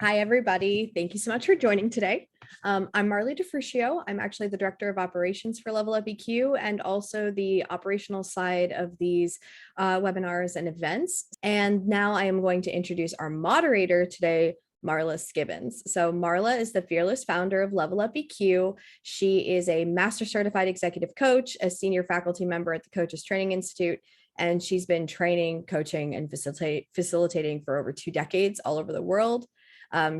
Hi, everybody. Thank you so much for joining today. I'm Marley DeFruscio. I'm actually the Director of Operations for Level Up EQ and also the operational side of these webinars and events. And now I am going to introduce our moderator today, Marla Skibbins. So Marla is the fearless founder of Level Up EQ. She is a master certified executive coach, a senior faculty member at the Coaches Training Institute, and she's been training, coaching, and facilitating for over 2 decades all over the world.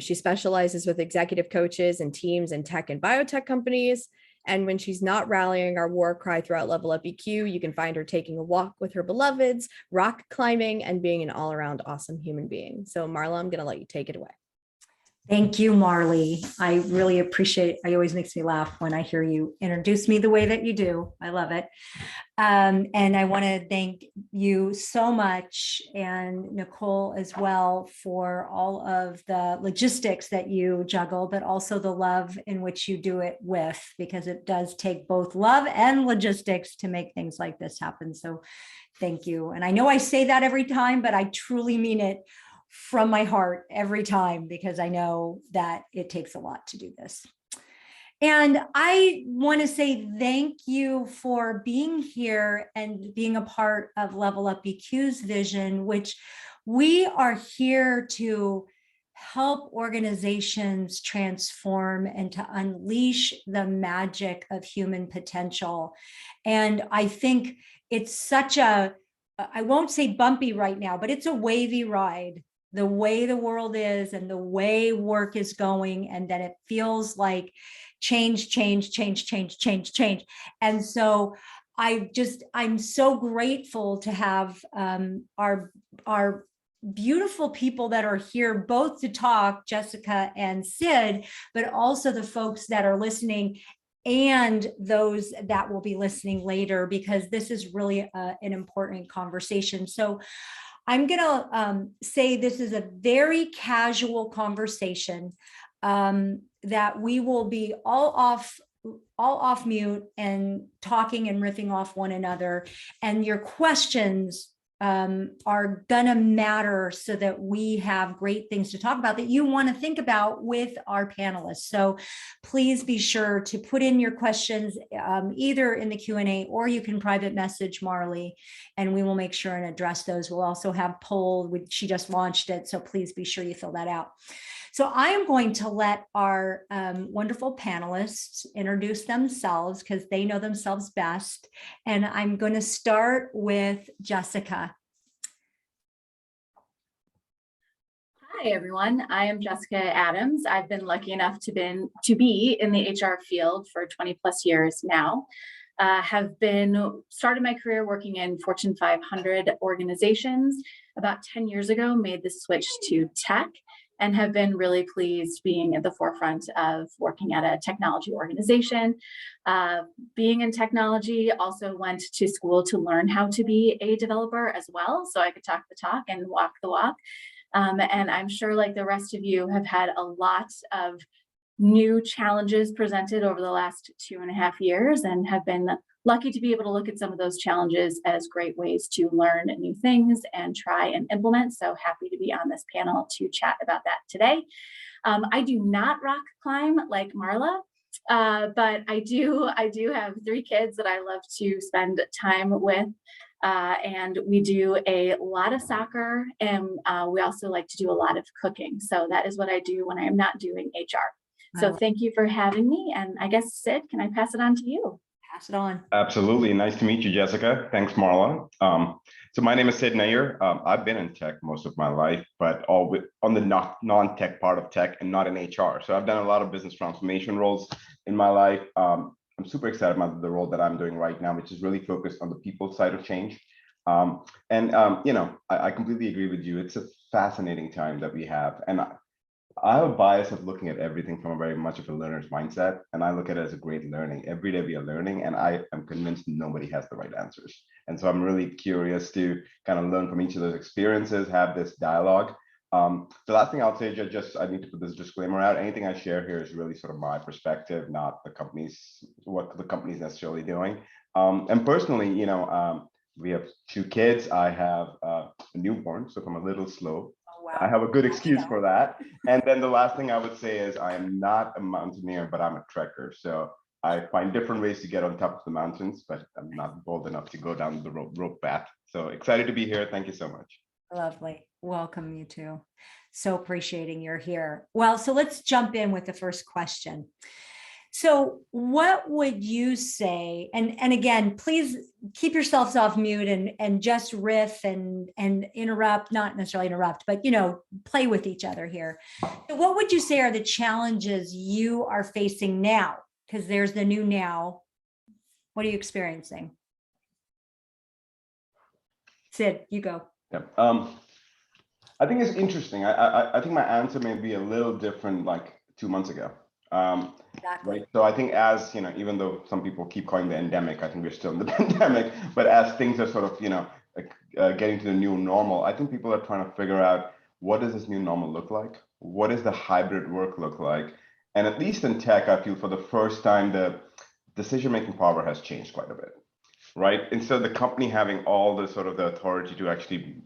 She specializes with executive coaches and teams in tech and biotech companies. And when she's not rallying our war cry throughout Level Up EQ, you can find her taking a walk with her beloveds, rock climbing, and being an all-around awesome human being. So Marla, I'm going to let you take it away. Thank you, Marley. I really appreciate it. It always makes me laugh when I hear you introduce me the way that you do. I love it. And I want to thank you so much, and Nicole as well, for all of the logistics that you juggle, but also the love in which you do it with, because it does take both love and logistics to make things like this happen. So thank you. And I know I say that every time, but I truly mean it from my heart every time, because I know that it takes a lot to do this. And I want to say thank you for being here and being a part of Level Up EQ's vision, which we are here to help organizations transform and to unleash the magic of human potential. And I think it's such a, I won't say bumpy right now, but it's a wavy ride, the way the world is and the way work is going, and that it feels like change. And so I'm so grateful to have our beautiful people that are here, both to talk, Jessica and Sid, but also the folks that are listening and those that will be listening later, because this is really an important conversation. So I'm going to say this is a very casual conversation, that we will be all off mute and talking and riffing off one another. And your questions are gonna matter, so that we have great things to talk about that you want to think about with our panelists. So please be sure to put in your questions either in the Q&A, or you can private message Marley, and we will make sure and address those. We'll also have poll, she just launched it, so please be sure you fill that out. So I am going to let our wonderful panelists introduce themselves, because they know themselves best. And I'm going to start with Jessica. Hi, everyone. I am Jessica Adams. I've been lucky enough to be in the HR field for 20 plus years now. Have started my career working in Fortune 500 organizations. About 10 years ago, made the switch to tech, and have been really pleased being at the forefront of working at a technology organization. Being in technology, also went to school to learn how to be a developer as well, so I could talk the talk and walk the walk. And I'm sure, like the rest of you, have had a lot of new challenges presented over the last 2.5 years, and have been lucky to be able to look at some of those challenges as great ways to learn new things and try and implement. So happy to be on this panel to chat about that today. I do not rock climb like Marla, but I do have 3 kids that I love to spend time with. And we do a lot of soccer, and we also like to do a lot of cooking. So that is what I do when I am not doing HR. So thank you for having me. And I guess, Sid, can I pass it on to you? Pass it on. Absolutely. Nice to meet you, Jessica. Thanks, Marla. So my name is Sid Nayar. I've been in tech most of my life, but on the non-tech part of tech and not in HR. So I've done a lot of business transformation roles in my life. I'm super excited about the role that I'm doing right now, which is really focused on the people side of change. I completely agree with you. It's a fascinating time that we have. And I have a bias of looking at everything from a very much of a learner's mindset, and I look at it as a great learning. Every day we are learning, and I am convinced nobody has the right answers. And so I'm really curious to kind of learn from each of those experiences, have this dialogue. The last thing I'll say, I need to put this disclaimer out. Anything I share here is really sort of my perspective, not what the company's necessarily doing. And personally, we have 2 kids. I have a newborn, so I'm a little slow. I have a good Well, excuse for that. And then the last thing I would say is I am not a mountaineer, but I'm a trekker. So I find different ways to get on top of the mountains, but I'm not bold enough to go down the rope path. So excited to be here. Thank you so much. Lovely. Welcome, you two. So appreciating you're here. Well, so let's jump in with the first question. So what would you say, and again, please keep yourselves off mute and just riff and interrupt, not necessarily interrupt, but, play with each other here. So what would you say are the challenges you are facing now? Because there's the new now. What are you experiencing? Sid, you go. Yeah. I think it's interesting. I think my answer may be a little different like 2 months ago. Exactly. Right. So I think as, even though some people keep calling the endemic, I think we're still in the pandemic, but as things are sort of, getting to the new normal, I think people are trying to figure out what does this new normal look like? What does the hybrid work look like? And at least in tech, I feel for the first time, the decision-making power has changed quite a bit, right? Instead of the company having all the sort of the authority to actually,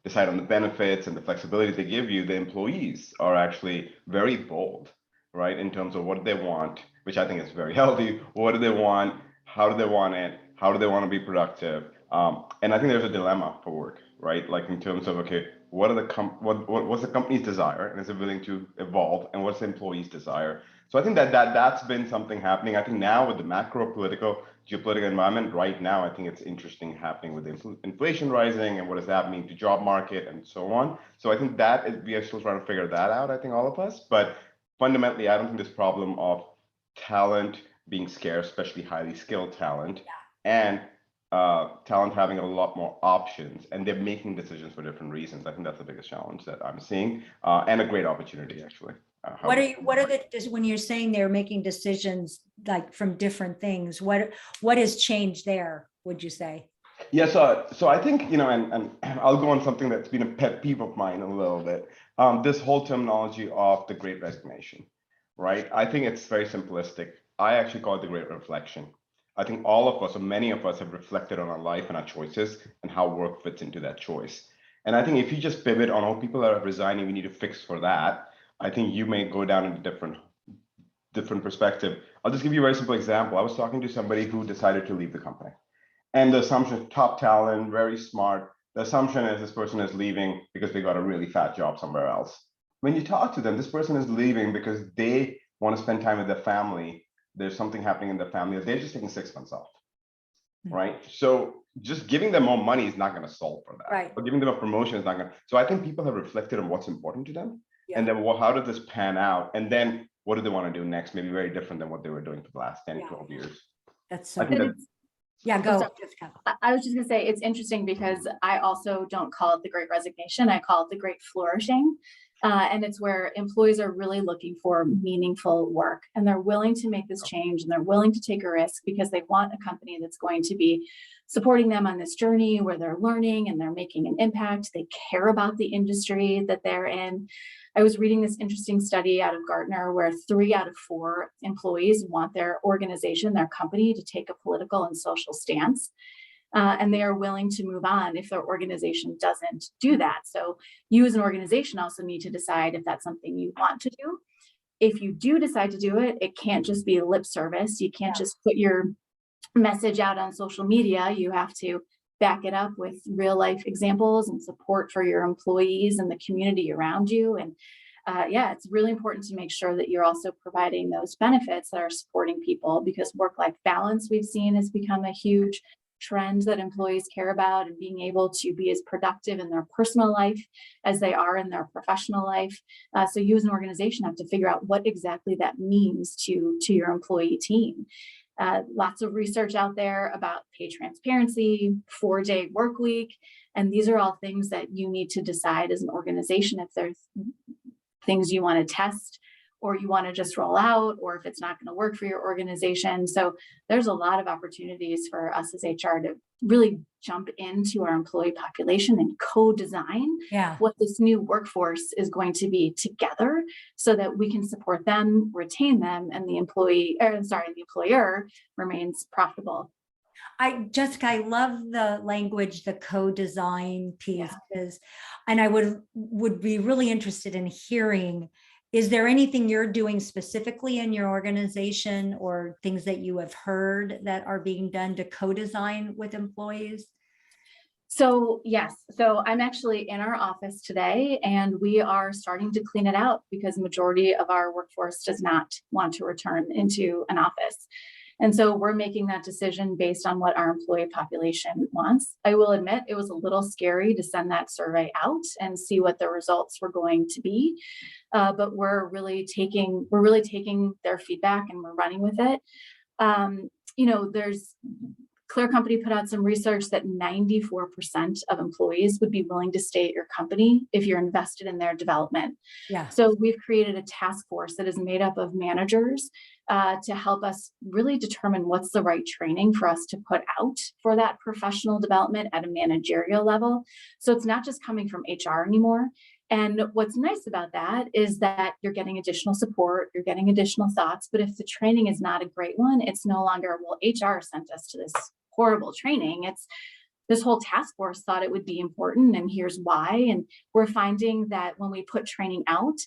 decide on the benefits and the flexibility they give you, the employees are actually very bold, right? In terms of what they want, which I think is very healthy. What do they want? How do they want it? How do they want to be productive? And I think there's a dilemma for work, right? Like in terms of, okay, what are the what's the company's desire, and is it willing to evolve? And what's the employee's desire? So I think that's been something happening. I think now with the macro political, geopolitical environment right now, I think it's interesting happening with the inflation rising and what does that mean to job market and so on. So I think we are still trying to figure that out. I think all of us, but fundamentally, I don't think this problem of talent being scarce, especially highly skilled talent, and talent having a lot more options, and they're making decisions for different reasons. I think that's the biggest challenge that I'm seeing, and a great opportunity actually. What are when you're saying they're making decisions like from different things, what has changed there, would you say? Yeah, so I think, and I'll go on something that's been a pet peeve of mine a little bit. This whole terminology of the Great Resignation, right? I think it's very simplistic. I actually call it the Great Reflection. I think all of us, or many of us, have reflected on our life and our choices and how work fits into that choice. And I think if you just pivot on all people that are resigning, we need to fix for that. I think you may go down in a different perspective. I'll just give you a very simple example. I was talking to somebody who decided to leave the company. And the assumption, top talent, very smart. The assumption is this person is leaving because they got a really fat job somewhere else. When you talk to them, this person is leaving because they want to spend time with their family. There's something happening in their family. They're just taking 6 months off, right? So just giving them more money is not going to solve for that. Right. Or giving them a promotion is not going to. So I think people have reflected on what's important to them. Yeah. And then, well, how did this pan out? And then what do they want to do next? Maybe very different than what they were doing for the last 10, 12 years. That's so good. Yeah, go. I was just going to say, it's interesting because I also don't call it the Great Resignation. I call it the Great Flourishing. And it's where employees are really looking for meaningful work, and they're willing to make this change, and they're willing to take a risk because they want a company that's going to be supporting them on this journey where they're learning and they're making an impact. They care about the industry that they're in. I was reading this interesting study out of Gartner where 3 out of 4 employees want their organization, their company, to take a political and social stance. And they are willing to move on if their organization doesn't do that. So you as an organization also need to decide if that's something you want to do. If you do decide to do it, it can't just be lip service. You can't just put your message out on social media. You have to back it up with real life examples and support for your employees and the community around you. And it's really important to make sure that you're also providing those benefits that are supporting people, because work-life balance, we've seen, has become a huge trend that employees care about, and being able to be as productive in their personal life as they are in their professional life. So you as an organization have to figure out what exactly that means to your employee team. Lots of research out there about pay transparency, 4-day work week, and these are all things that you need to decide as an organization if there's things you want to test or you want to just roll out, or if it's not going to work for your organization. So there's a lot of opportunities for us as HR to really jump into our employee population and co-design what this new workforce is going to be together, so that we can support them, retain them, and the employer remains profitable. Jessica, I love the language, the co-design piece, and I would be really interested in hearing, is there anything you're doing specifically in your organization or things that you have heard that are being done to co-design with employees? So yes, so I'm actually in our office today and we are starting to clean it out because the majority of our workforce does not want to return into an office. And so we're making that decision based on what our employee population wants. I will admit it was a little scary to send that survey out and see what the results were going to be. But we're really taking their feedback and we're running with it. There's Clear Company put out some research that 94% of employees would be willing to stay at your company if you're invested in their development. Yeah. So we've created a task force that is made up of managers to help us really determine what's the right training for us to put out for that professional development at a managerial level. So it's not just coming from HR anymore. And what's nice about that is that you're getting additional support, you're getting additional thoughts, but if the training is not a great one, it's no longer, well, HR sent us to this horrible training. It's this whole task force thought it would be important and here's why. And we're finding that when we put training out,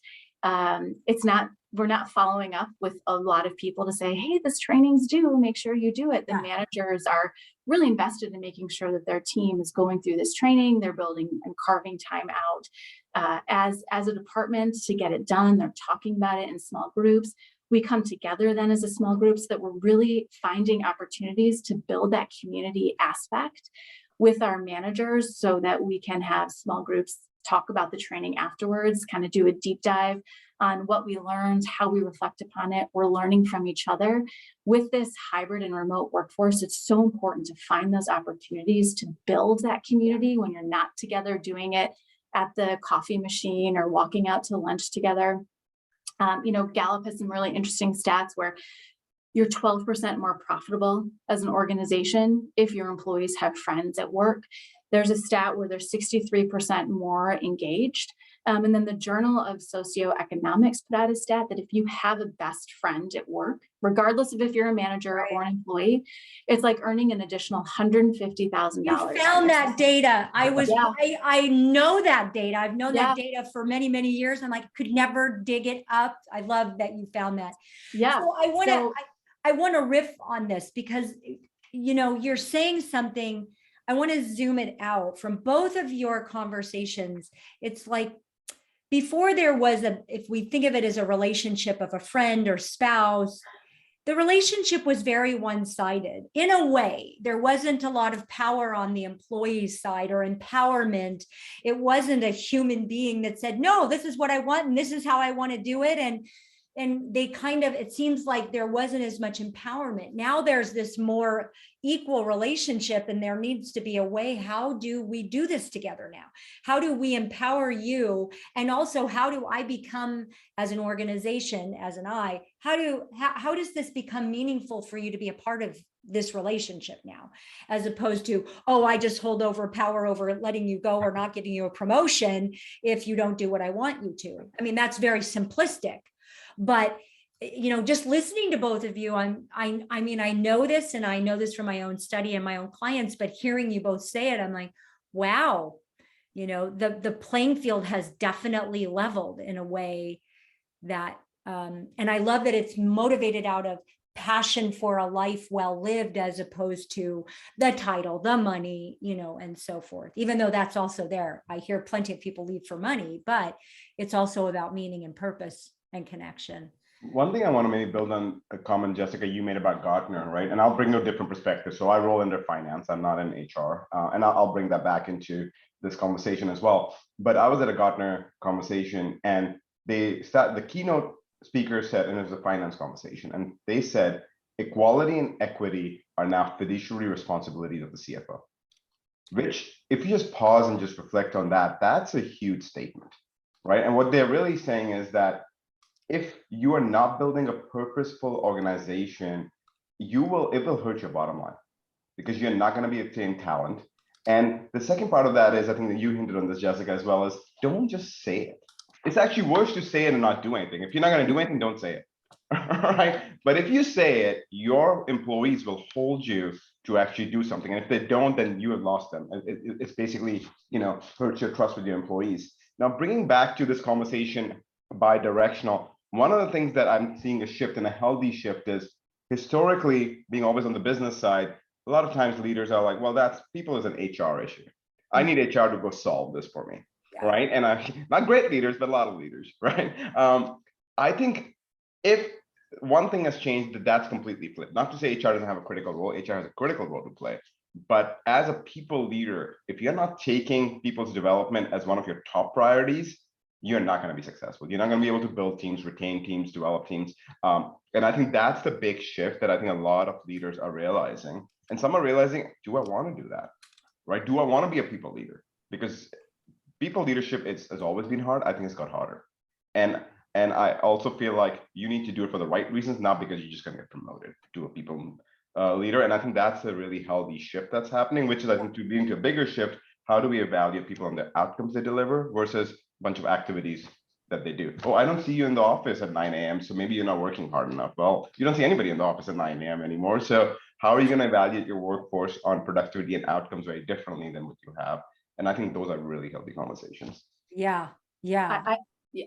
we're not following up with a lot of people to say, hey, this training's due, make sure you do it. The managers are really invested in making sure that their team is going through this training, they're building and carving time out as a department to get it done. They're talking about it in small groups. We come together then as a small group so that we're really finding opportunities to build that community aspect with our managers so that we can have small groups talk about the training afterwards, kind of do a deep dive on what we learned, how we reflect upon it. We're learning from each other. With this hybrid and remote workforce, it's so important to find those opportunities to build that community when you're not together doing it at the coffee machine or walking out to lunch together. Gallup has some really interesting stats where you're 12% more profitable as an organization if your employees have friends at work. There's a stat where they're 63% more engaged. And then the Journal of Socioeconomics put out a stat that if you have a best friend at work, regardless of if you're a manager or an employee, it's like earning an additional $150,000. You found that data. I know that data. I've known that data for many, many years. I'm like, could never dig it up. I love that you found that. Yeah. So I want to riff on this because, you're saying something. I want to zoom it out from both of your conversations. It's like before there was if we think of it as a relationship of a friend or spouse, the relationship was very one-sided. In a way, there wasn't a lot of power on the employee's side or empowerment. It wasn't a human being that said, no, this is what I want and this is how I want to do it. And they it seems like there wasn't as much empowerment. Now there's this more equal relationship and there needs to be a way, how do we do this together now? How do we empower you? And also how do I become as an organization, how does this become meaningful for you to be a part of this relationship now, as opposed to, oh, I just hold over power over letting you go or not giving you a promotion if you don't do what I want you to. I mean, that's very simplistic. But, just listening to both of you, I mean, I know this and I know this from my own study and my own clients, but hearing you both say it, I'm like, wow, the playing field has definitely leveled in a way that, and I love that it's motivated out of passion for a life well lived, as opposed to the title, the money, and so forth, even though that's also there. I hear plenty of people leave for money, but it's also about meaning and purpose and connection. One thing I want to maybe build on a comment, Jessica, you made about Gartner, right? And I'll bring a different perspective. So I roll under finance. I'm not in HR. And I'll bring that back into this conversation as well. But I was at a Gartner conversation and the keynote speaker said, and it was a finance conversation, and they said, equality and equity are now fiduciary responsibilities of the CFO. Which, if you just pause and just reflect on that, that's a huge statement, right? And what they're really saying is that if you are not building a purposeful organization, it will hurt your bottom line because you're not going to be obtaining talent. And the second part of that is, I think that you hinted on this, Jessica, as well, is don't just say it. It's actually worse to say it and not do anything. If you're not going to do anything, don't say it. right? But if you say it, your employees will hold you to actually do something. And if they don't, then you have lost them. It's basically, hurts your trust with your employees. Now, bringing back to this conversation bi-directional, one of the things that I'm seeing a shift and a healthy shift is historically being always on the business side. A lot of times leaders are like, well, that's people is an HR issue. I need HR to go solve this for me. Yeah. Right. And not great leaders, but a lot of leaders. Right. I think if one thing has changed, that's completely flipped. Not to say HR doesn't have a critical role, HR has a critical role to play. But as a people leader, if you're not taking people's development as one of your top priorities, you're not going to be successful. You're not going to be able to build teams, retain teams, develop teams. And I think that's the big shift that I think a lot of leaders are realizing. And some are realizing, do I want to do that? Right? Do I want to be a people leader? Because people leadership has always been hard. I think it's got harder. And I also feel like you need to do it for the right reasons, not because you're just going to get promoted to a people leader. And I think that's a really healthy shift that's happening, which is, I think, to being to a bigger shift. How do we evaluate people on the outcomes they deliver versus a bunch of activities that they do? Oh, I don't see you in the office at 9 a.m. So maybe you're not working hard enough. Well, you don't see anybody in the office at 9 a.m. anymore. So how are you going to evaluate your workforce on productivity and outcomes very differently than what you have? And I think those are really healthy conversations. Yeah. Yeah.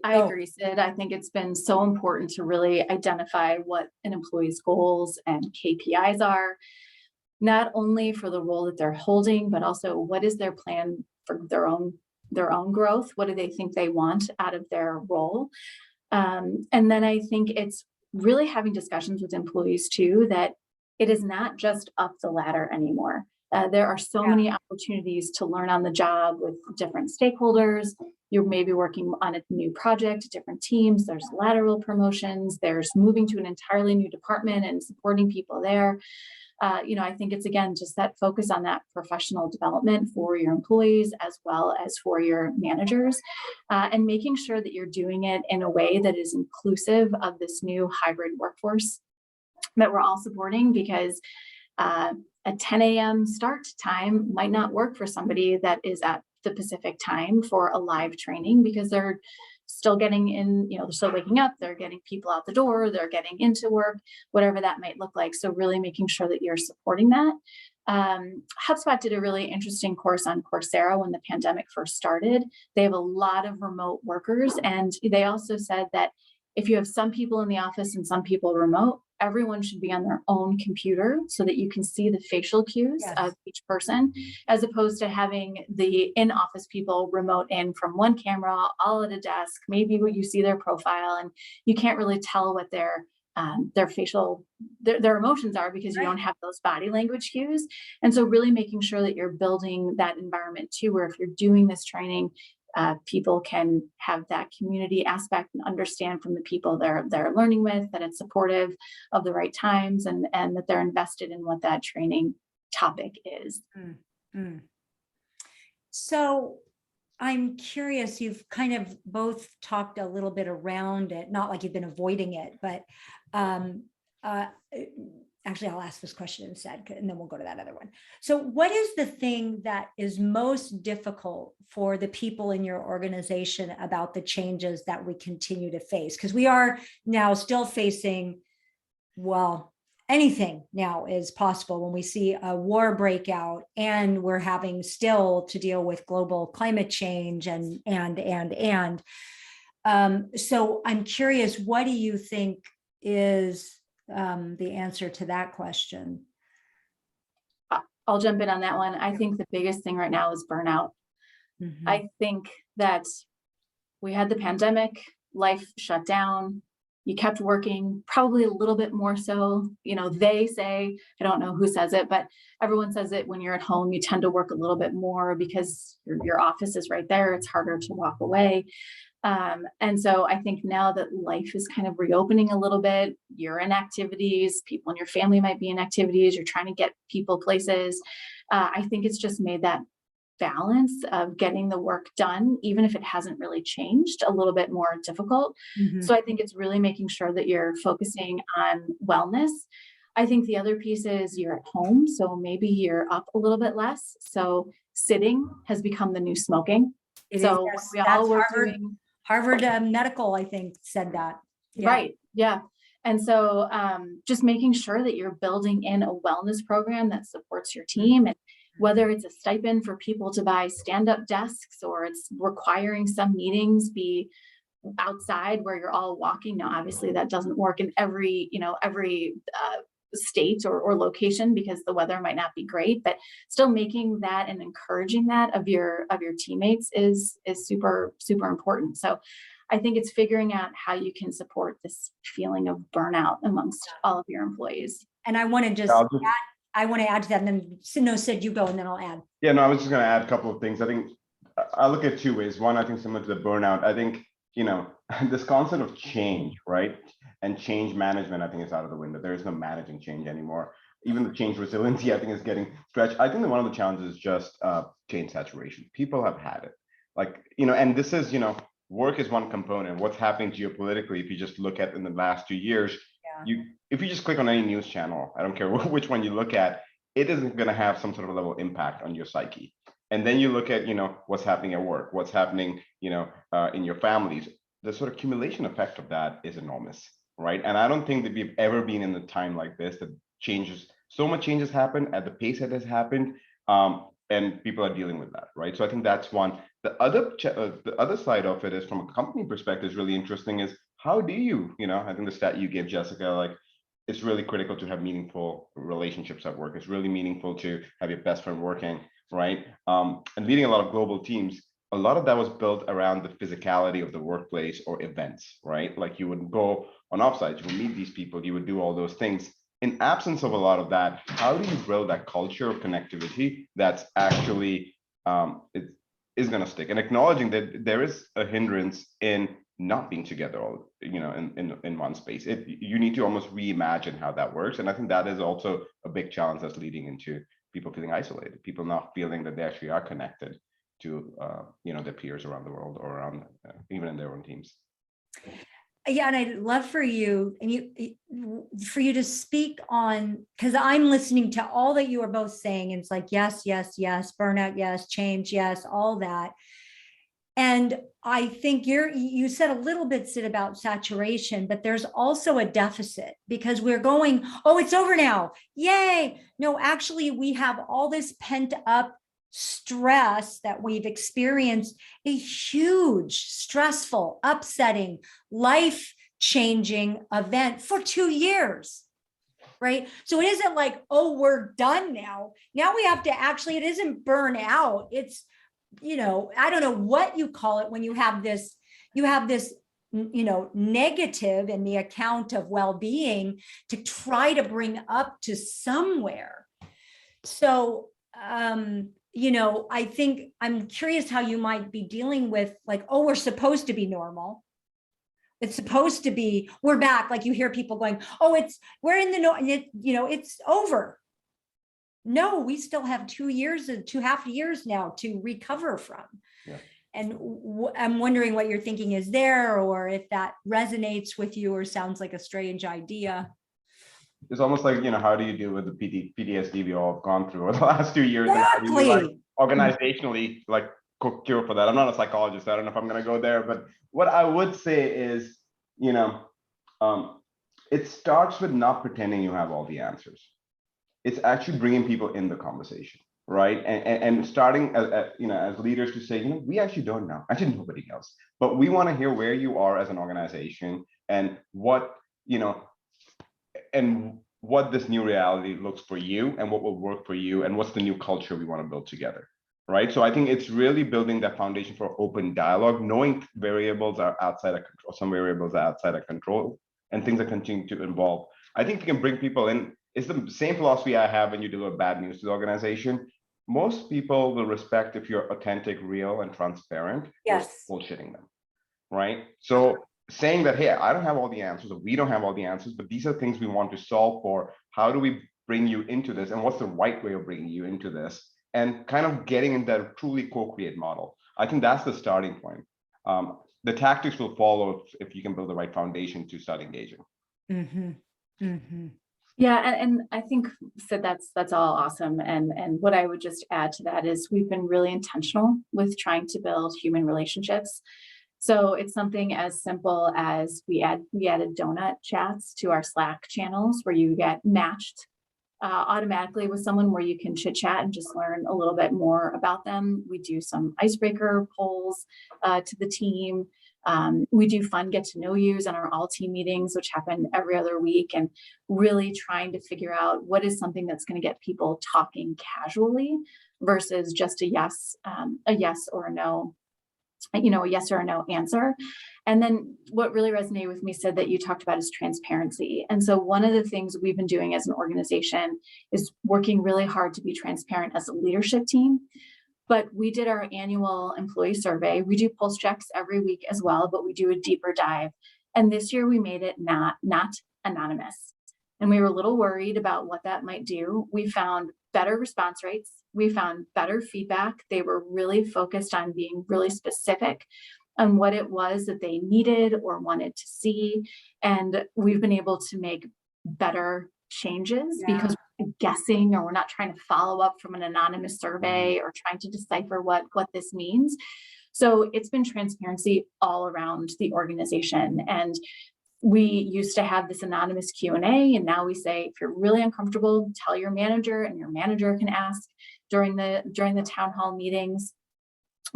I agree, Sid. I think it's been so important to really identify what an employee's goals and KPIs are, not only for the role that they're holding, but also what is their plan for their own growth? What do they think they want out of their role? And then I think it's really having discussions with employees too, that it is not just up the ladder anymore. There are so many opportunities to learn on the job with different stakeholders. You're maybe working on a new project, different teams, there's lateral promotions, there's moving to an entirely new department and supporting people there. I think it's, again, just that focus on that professional development for your employees as well as for your managers, and making sure that you're doing it in a way that is inclusive of this new hybrid workforce that we're all supporting, because a 10 a.m. start time might not work for somebody that is at the Pacific time for a live training, because they're still getting in, they're still waking up, they're getting people out the door, they're getting into work, whatever that might look like. So really making sure that you're supporting that. HubSpot did a really interesting course on Coursera when the pandemic first started. They have a lot of remote workers, and they also said that if you have some people in the office and some people remote, everyone should be on their own computer so that you can see the facial cues of each person, as opposed to having the in-office people remote in from one camera, all at a desk. Maybe what you see their profile and you can't really tell what their facial, their emotions are, because you don't have those body language cues. And so really making sure that you're building that environment too, where if you're doing this training, people can have that community aspect and understand from the people they're learning with that it's supportive of the right times, and that they're invested in what that training topic is. Mm-hmm. So I'm curious, you've kind of both talked a little bit around it, not like you've been avoiding it, but actually, I'll ask this question instead, and then we'll go to that other one. So what is the thing that is most difficult for the people in your organization about the changes that we continue to face? Because we are now still facing, well, anything now is possible when we see a war breakout, and we're having still to deal with global climate change and so I'm curious, what do you think is the answer to that question? I'll jump in on that one. I think the biggest thing right now is burnout. Mm-hmm. I think that we had the pandemic, life shut down, you kept working, probably a little bit more so, they say, I don't know who says it, but everyone says it, when you're at home, you tend to work a little bit more because your office is right there. It's harder to walk away. And so I think now that life is kind of reopening a little bit, you're in activities, people in your family might be in activities, you're trying to get people places. I think it's just made that balance of getting the work done, even if it hasn't really changed, a little bit more difficult. Mm-hmm. So I think it's really making sure that you're focusing on wellness. I think the other piece is you're at home, so maybe you're up a little bit less. So sitting has become the new smoking. So we all were doing Harvard Medical, I think, said that. Yeah. Right. Yeah. And so just making sure that you're building in a wellness program that supports your team, and whether it's a stipend for people to buy stand-up desks, or it's requiring some meetings be outside where you're all walking. Now, obviously that doesn't work in every, every state or location, because the weather might not be great, but still making that and encouraging that of your teammates is super, super important. So I think it's figuring out how you can support this feeling of burnout amongst all of your employees. And I want to just I'll just- I want to add to that, and then no, Sid, you go, and then I'll add. Yeah, no, I was just going to add a couple of things. I think I look at two ways. One, I think similar to the burnout, I think, this concept of change, right? And change management, I think is out of the window. There is no managing change anymore. Even the change resiliency, I think, is getting stretched. I think that one of the challenges is just change saturation. People have had it. Like, and this is, work is one component. What's happening geopolitically, if you just look at in the last 2 years, if you just click on any news channel, I don't care which one you look at, it isn't going to have some sort of level of impact on your psyche. And then you look at, what's happening at work, what's happening, in your families. The sort of accumulation effect of that is enormous, right? And I don't think that we've ever been in a time like this that so much change has happened at the pace that has happened, and people are dealing with that, right? So I think that's one. The other side of it is, from a company perspective, is really interesting. Is how do you, I think the stat you gave, Jessica, like, it's really critical to have meaningful relationships at work. It's really meaningful to have your best friend working, right? And leading a lot of global teams, a lot of that was built around the physicality of the workplace or events, right? Like, you would go on offsites, you would meet these people, you would do all those things. In absence of a lot of that, how do you build that culture of connectivity that's actually is going to stick? And acknowledging that there is a hindrance in not being together all, in one space. You need to almost reimagine how that works. And I think that is also a big challenge that's leading into people feeling isolated, people not feeling that they actually are connected to their peers around the world, or around even in their own teams. Yeah, and I'd love for you to speak on, because I'm listening to all that you are both saying, and it's like, yes, yes, yes, burnout, yes, change, yes, all that. And I think you said a little bit, Sid, about saturation, but there's also a deficit, because we're going, oh, it's over now, yay. No, actually, we have all this pent up stress that we've experienced, a huge, stressful, upsetting, life-changing event for 2 years, right? So it isn't like, oh, we're done now. Now we have to actually, it isn't burnout. It's, I don't know what you call it when you have this, negative in the account of well-being to try to bring up to somewhere. So, I think I'm curious how you might be dealing with, like, oh, we're supposed to be normal. It's supposed to be, we're back. Like, you hear people going, oh, we're in the, it's over. No, we still have 2 years and 2.5 years now to recover from. Yeah. And I'm wondering what your thinking is there, or if that resonates with you or sounds like a strange idea. It's almost like, how do you deal with the PTSD we all have gone through over the last 2 years? Exactly. And how do you, organizationally, cure for that? I'm not a psychologist. I don't know if I'm going to go there, but what I would say is, it starts with not pretending you have all the answers. It's actually bringing people in the conversation, right? And starting as leaders to say, we actually don't know. Actually, nobody knows, but we want to hear where you are as an organization, and what this new reality looks for you, and what will work for you, and what's the new culture we want to build together, right? So I think it's really building that foundation for open dialogue, knowing variables are outside of control, some variables are outside of control, and things are continuing to evolve. I think you can bring people in. It's the same philosophy I have when you deliver bad news to the organization. Most people will respect if you're authentic, real, and transparent. Yes. Bullshitting them, right? So saying that, hey, I don't have all the answers, or we don't have all the answers, but these are things we want to solve for. How do we bring you into this? And what's the right way of bringing you into this? And kind of getting in that truly co-create model. I think that's the starting point. The tactics will follow if you can build the right foundation to start engaging. Mm-hmm. Mm-hmm. Yeah, and I think, Sid, that's all awesome. And what I would just add to that is we've been really intentional with trying to build human relationships. So it's something as simple as we added donut chats to our Slack channels where you get matched automatically with someone where you can chit chat and just learn a little bit more about them. We do some icebreaker polls to the team. We do fun get to know yous on our all team meetings, which happen every other week, and really trying to figure out what is something that's going to get people talking casually versus just a yes or a no, a yes or a no answer. And then what really resonated with me, Sid, that you talked about is transparency. And so one of the things we've been doing as an organization is working really hard to be transparent as a leadership team. But we did our annual employee survey. We do pulse checks every week as well, but we do a deeper dive. And this year we made it not anonymous. And we were a little worried about what that might do. We found better response rates. We found better feedback. They were really focused on being really specific on what it was that they needed or wanted to see. And we've been able to make better changes because we're guessing, or we're not trying to follow up from an anonymous survey or trying to decipher what this means. So it's been transparency all around the organization. And we used to have this anonymous Q&A, and now we say, if you're really uncomfortable, tell your manager, and your manager can ask during the town hall meetings.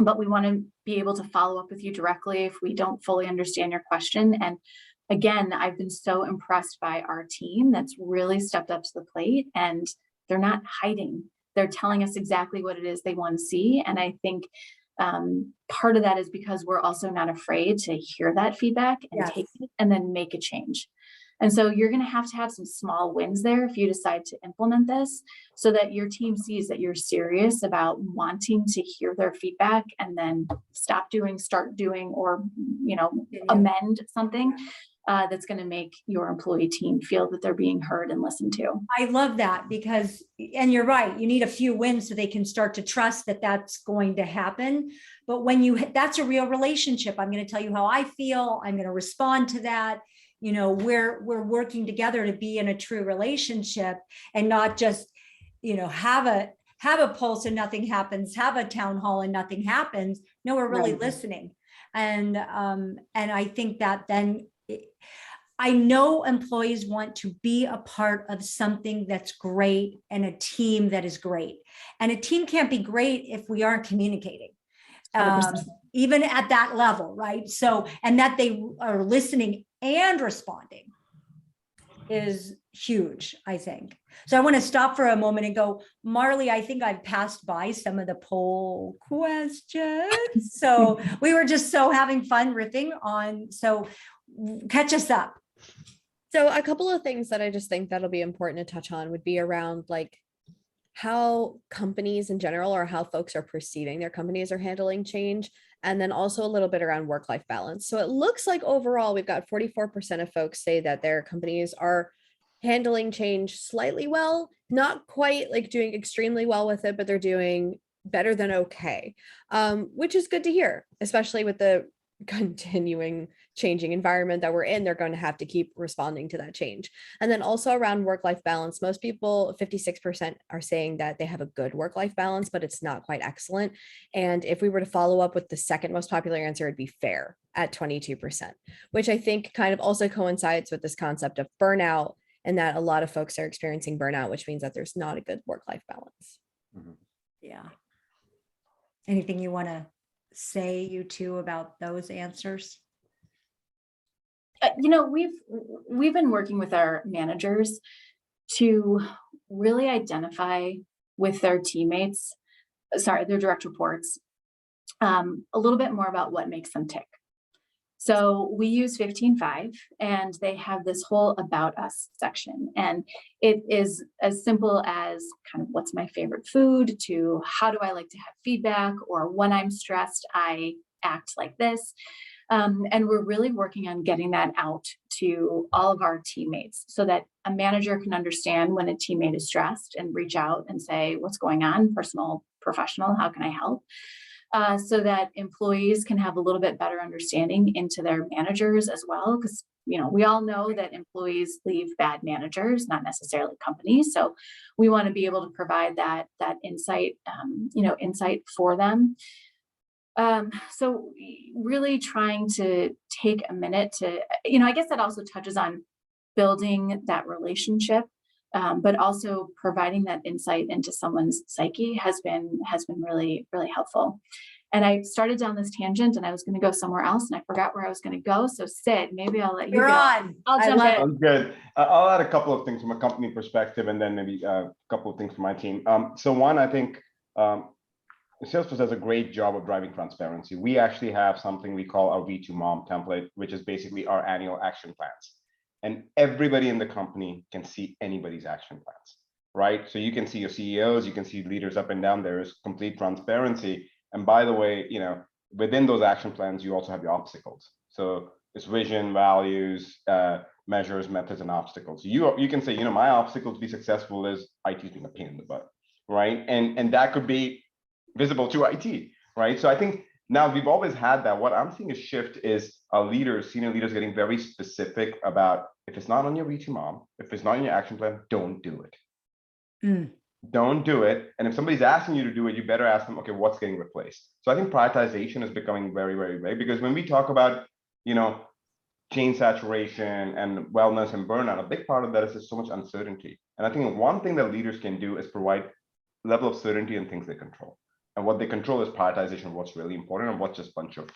But we want to be able to follow up with you directly if we don't fully understand your question. And again, I've been so impressed by our team that's really stepped up to the plate, and they're not hiding. They're telling us exactly what it is they want to see. And I think part of that is because we're also not afraid to hear that feedback and take it and then make a change. And so you're going to have some small wins there if you decide to implement this, so that your team sees that you're serious about wanting to hear their feedback and then stop doing, start doing, or, amend something that's going to make your employee team feel that they're being heard and listened to. I love that because, and you're right, you need a few wins so they can start to trust that that's going to happen. But when that's a real relationship. I'm going to tell you how I feel. I'm going to respond to that. We're working together to be in a true relationship and not just, have a pulse and nothing happens, have a town hall and nothing happens. No, we're really listening. And I think that then I know employees want to be a part of something that's great and a team that is great. And a team can't be great if we aren't communicating. Even at that level, right? So, and that they are listening and responding is huge, I think. So I want to stop for a moment and go, Marley, I think I've passed by some of the poll questions. So we were just so having fun riffing on, so catch us up. So a couple of things that I just think that'll be important to touch on would be around like how companies in general, or how folks are perceiving their companies are handling change. And then also a little bit around work-life balance. So it looks like overall, we've got 44% of folks say that their companies are handling change slightly well, not quite like doing extremely well with it, but they're doing better than okay, which is good to hear, especially with the continuing changing environment that we're in. They're going to have to keep responding to that change. And then also around work-life balance, most people, 56%, are saying that they have a good work-life balance, but it's not quite excellent. And if we were to follow up with the second most popular answer, it'd be fair at 22%, which I think kind of also coincides with this concept of burnout, and that a lot of folks are experiencing burnout, which means that there's not a good work-life balance. Mhm. Yeah. Anything you want to say, you two, about those answers? We've been working with our managers to really identify with their teammates, their direct reports, a little bit more about what makes them tick. So we use 15.5, and they have this whole about us section. And it is as simple as kind of what's my favorite food, to how do I like to have feedback, or when I'm stressed, I act like this. And we're really working on getting that out to all of our teammates so that a manager can understand when a teammate is stressed and reach out and say, what's going on, personal, professional, how can I help? So that employees can have a little bit better understanding into their managers as well. Because, we all know that employees leave bad managers, not necessarily companies. So we want to be able to provide that insight, insight for them. So really trying to take a minute to, I guess that also touches on building that relationship, but also providing that insight into someone's psyche has been really, really helpful. And I started down this tangent and I was going to go somewhere else and I forgot where I was going to go. So Sid, maybe I'll let you You're go. on. I'll I jump love in. Sounds good. I'll add a couple of things from a company perspective and then maybe a couple of things from my team. So one, I think Salesforce does a great job of driving transparency. We actually have something we call our V2 Mom template, which is basically our annual action plans. And everybody in the company can see anybody's action plans, right? So you can see your CEOs, you can see leaders up and down. There is complete transparency. And by the way, within those action plans, you also have your obstacles. So it's vision, values, measures, methods, and obstacles. You can say, my obstacle to be successful is IT being a pain in the butt, right? And that could be visible to IT, right? So I think now we've always had that. What I'm seeing a shift is our leaders, senior leaders, getting very specific about if it's not on your V2 Mom, if it's not in your action plan, don't do it. Don't do it. And if somebody's asking you to do it, you better ask them, okay, what's getting replaced? So I think prioritization is becoming very, very big, because when we talk about, change saturation and wellness and burnout, a big part of that is just so much uncertainty. And I think one thing that leaders can do is provide level of certainty in things they control. And what they control is prioritization of what's really important and what's just a bunch of,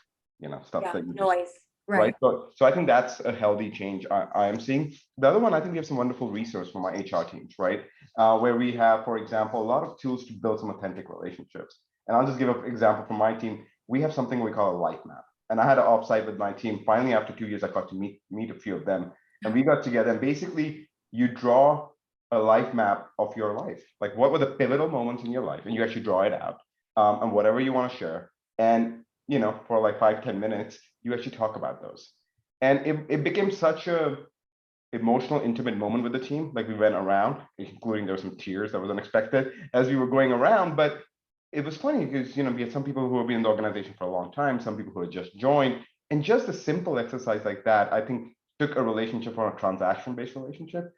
stuff that you noise. just, Right. So I think that's a healthy change I am seeing. The other one, I think we have some wonderful resource from our HR teams, right? Where we have, for example, a lot of tools to build some authentic relationships. And I'll just give an example from my team. We have something we call a life map. And I had an offsite with my team. Finally, after 2 years, I got to meet a few of them. And we got together and basically you draw a life map of your life. Like what were the pivotal moments in your life? And you actually draw it out. And whatever you want to share. And, for like 5-10 minutes, you actually talk about those. And it became such a emotional, intimate moment with the team. Like we went around, including there were some tears that was unexpected as we were going around. But it was funny because, we had some people who have been in the organization for a long time, some people who had just joined. And just a simple exercise like that, I think took a relationship from a transaction-based relationship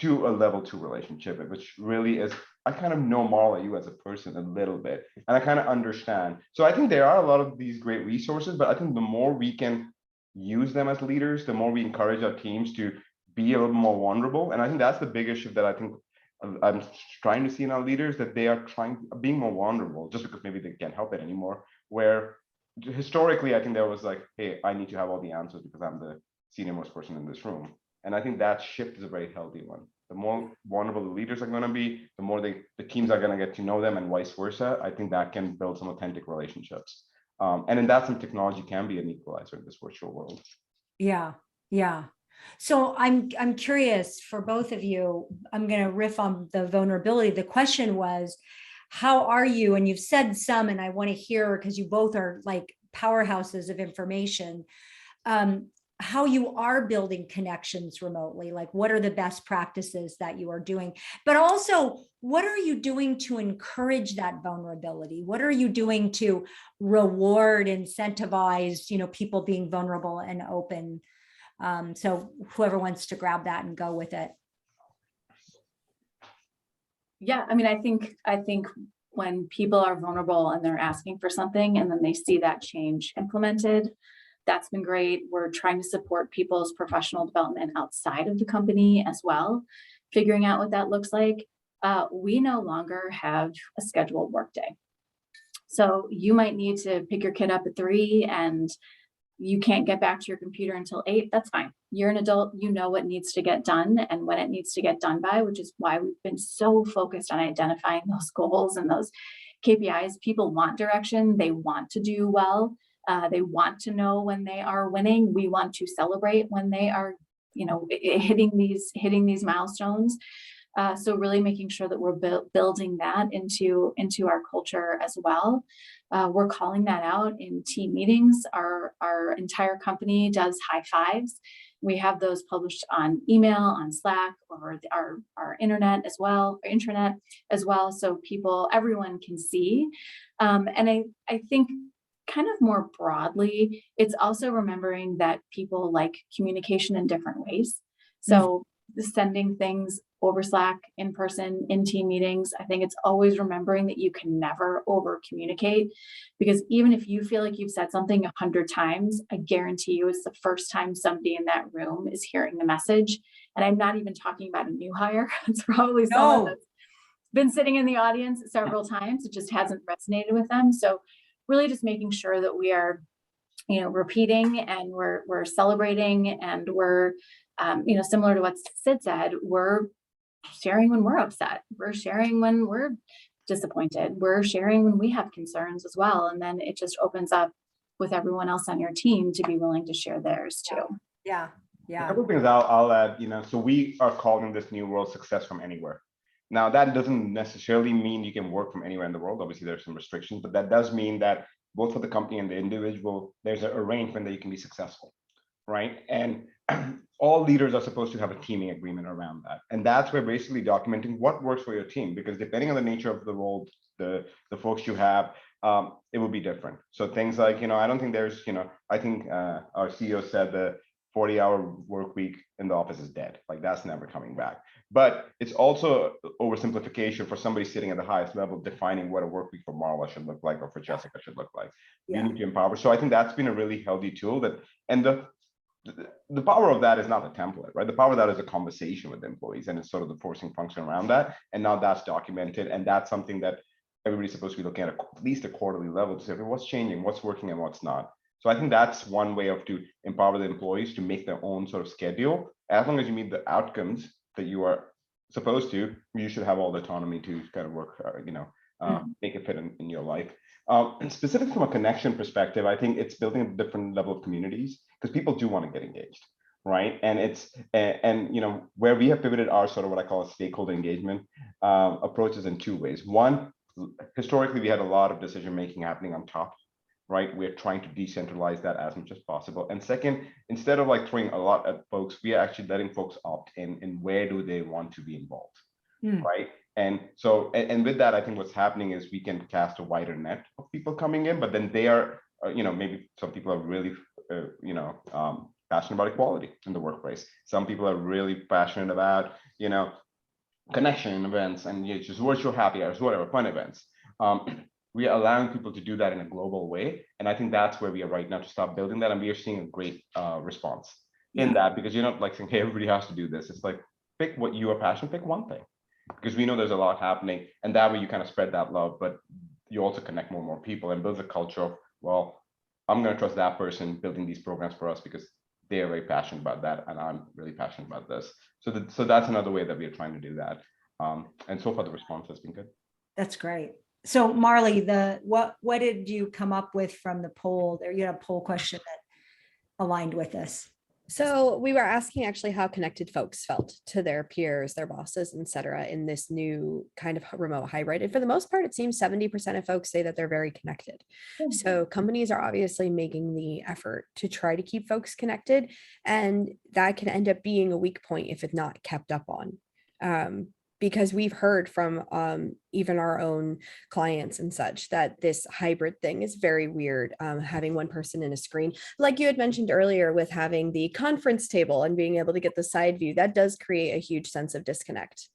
to a level 2 relationship, which really is, I kind of know Marla, you as a person a little bit, and I kind of understand. So I think there are a lot of these great resources, but I think the more we can use them as leaders, the more we encourage our teams to be a little more vulnerable. And I think that's the big issue that I think I'm trying to see in our leaders, that they are being more vulnerable just because maybe they can't help it anymore. Where historically, I think there was like, hey, I need to have all the answers because I'm the senior most person in this room. And I think that shift is a very healthy one. The more vulnerable the leaders are going to be, the more the teams are going to get to know them, and vice versa. I think that can build some authentic relationships. And in that, some technology can be an equalizer in this virtual world. Yeah. So I'm curious for both of you. I'm going to riff on the vulnerability. The question was, how are you? And you've said some, and I want to hear, because you both are like powerhouses of information. How you are building connections remotely, like what are the best practices that you are doing, but also what are you doing to encourage that vulnerability? What are you doing to reward, incentivize, people being vulnerable and open? So whoever wants to grab that and go with it. Yeah, I think when people are vulnerable and they're asking for something and then they see that change implemented, that's been great. We're trying to support people's professional development outside of the company as well, figuring out what that looks like. We no longer have a scheduled workday. So you might need to pick your kid up at 3 and you can't get back to your computer until 8. That's fine. You're an adult, you know what needs to get done and when it needs to get done by, which is why we've been so focused on identifying those goals and those KPIs. People want direction. They want to do well. They want to know when they are winning. We want to celebrate when they are, hitting these milestones. So really making sure that we're building that into our culture as well. We're calling that out in team meetings. Our entire company does high fives. We have those published on email, on Slack, or our internet as well, or intranet as well, so everyone can see. And I think kind of more broadly, it's also remembering that people like communication in different ways. So sending things over Slack, in person, in team meetings. I think it's always remembering that you can never over communicate, because even if you feel like you've said something 100 times, I guarantee you it's the first time somebody in that room is hearing the message. And I'm not even talking about a new hire. It's probably someone that's been sitting in the audience several times. It just hasn't resonated with them. So really just making sure that we are, repeating, and we're celebrating, and we're, similar to what Sid said, we're sharing when we're upset. We're sharing when we're disappointed. We're sharing when we have concerns as well. And then it just opens up with everyone else on your team to be willing to share theirs too. Yeah. A couple of things I'll add, so we are calling this new world success from anywhere. Now, that doesn't necessarily mean you can work from anywhere in the world. Obviously, there's some restrictions, but that does mean that both for the company and the individual, there's an arrangement that you can be successful, right? And all leaders are supposed to have a teaming agreement around that. And that's where basically documenting what works for your team, because depending on the nature of the role, the folks you have, it will be different. So things like, I don't think there's, I think our CEO said the 40-hour work week in the office is dead. Like, that's never coming back. But it's also oversimplification for somebody sitting at the highest level, defining what a work week for Marla should look like, or for Jessica should look like. You need to empower. So I think that's been a really healthy tool. And the power of that is not the template, right? The power of that is a conversation with employees, and it's sort of the forcing function around that. And now that's documented, and that's something that everybody's supposed to be looking at least a quarterly level to say, what's changing, what's working, and what's not. So I think that's one way to empower the employees to make their own sort of schedule. As long as you meet the outcomes that you are supposed to, you should have all the autonomy to kind of work, make it fit in your life. And specifically from a connection perspective, I think it's building a different level of communities, because people do want to get engaged, right? And it's where we have pivoted our sort of what I call a stakeholder engagement approaches in two ways. One, historically, we had a lot of decision making happening on top, right? We're trying to decentralize that as much as possible. And second, instead of like throwing a lot at folks, we are actually letting folks opt in where do they want to be involved, right? And so, and with that, I think what's happening is we can cast a wider net of people coming in, but then they are, maybe some people are really, passionate about equality in the workplace. Some people are really passionate about, connection events and just virtual happy hours, whatever, fun events. We are allowing people to do that in a global way. And I think that's where we are right now to start building that. And we are seeing a great response in that, because you're not like saying, hey, everybody has to do this. It's like, pick what you are passionate, pick one thing, because we know there's a lot happening. And that way you kind of spread that love, but you also connect more and more people and build a culture of, well, I'm going to trust that person building these programs for us because they're very passionate about that. And I'm really passionate about this. So that's another way that we are trying to do that. And so far the response has been good. That's great. So Marley, what did you come up with from the poll? There, you had a poll question that aligned with this. So we were asking actually how connected folks felt to their peers, their bosses, et cetera, in this new kind of remote hybrid. And for the most part, it seems 70% of folks say that they're very connected. So companies are obviously making the effort to try to keep folks connected, and that can end up being a weak point if it's not kept up on. Because we've heard from even our own clients and such that this hybrid thing is very weird, having one person in a screen. Like you had mentioned earlier with having the conference table and being able to get the side view, that does create a huge sense of disconnect.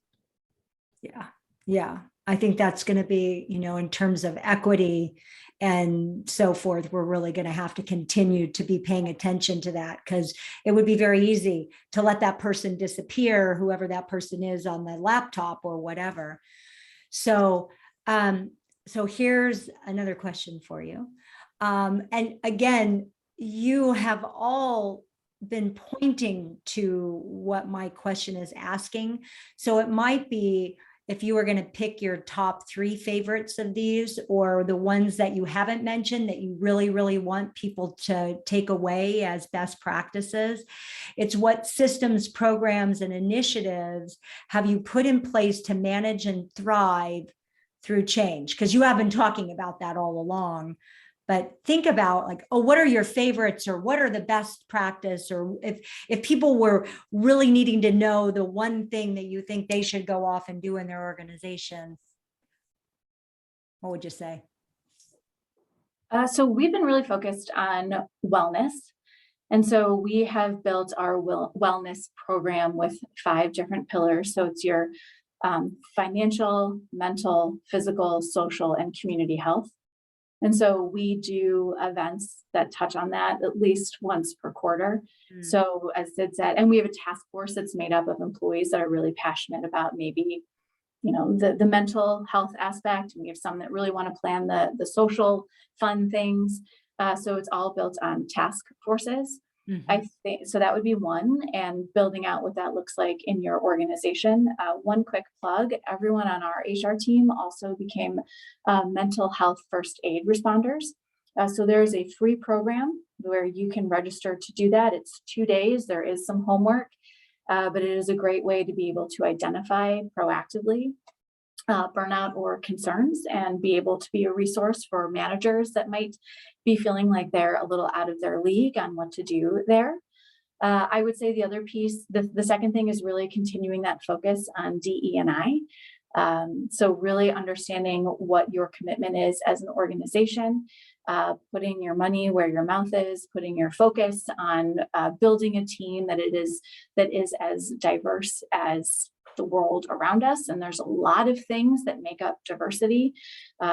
Yeah. I think that's going to be, in terms of equity and so forth, we're really going to have to continue to be paying attention to that, because it would be very easy to let that person disappear, whoever that person is, on the laptop or whatever. So here's another question for you. And again, you have all been pointing to what my question is asking. So it might be, if you were going to pick your top 3 favorites of these, or the ones that you haven't mentioned that you really, really want people to take away as best practices, it's what systems, programs, and initiatives have you put in place to manage and thrive through change? Because you have been talking about that all along. But think about like, oh, what are your favorites, or what are the best practice? Or if people were really needing to know the one thing that you think they should go off and do in their organization, what would you say? So we've been really focused on wellness And so we have built our wellness program with 5 different pillars. So it's your financial, mental, physical, social, and community health. And so we do events that touch on that at least once per quarter. So as Sid said, and we have a task force that's made up of employees that are really passionate about maybe, the mental health aspect. And we have some that really want to plan the social fun things. So it's all built on task forces. I think so. That would be one, and building out what that looks like in your organization. One quick plug: everyone on our HR team also became mental health first aid responders. So there is a free program where you can register to do that. It's 2 days. There is some homework, but it is a great way to be able to identify proactively burnout or concerns and be able to be a resource for managers that might be feeling like they're a little out of their league on what to do there. I would say the other piece, the second thing is really continuing that focus on DE&I. So really understanding what your commitment is as an organization, putting your money where your mouth is, putting your focus on building a team that is as diverse as the world around us. And there's a lot of things that make up diversity.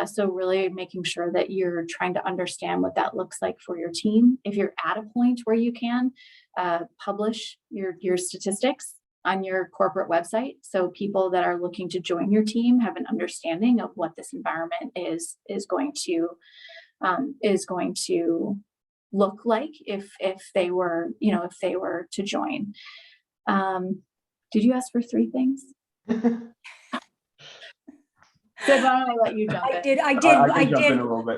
So really making sure that you're trying to understand what that looks like for your team. If you're at a point where you can publish your statistics on your corporate website, so people that are looking to join your team have an understanding of what this environment is going to look like if they were to join. Did you ask for 3 things? Sid, why don't I let you jump in? I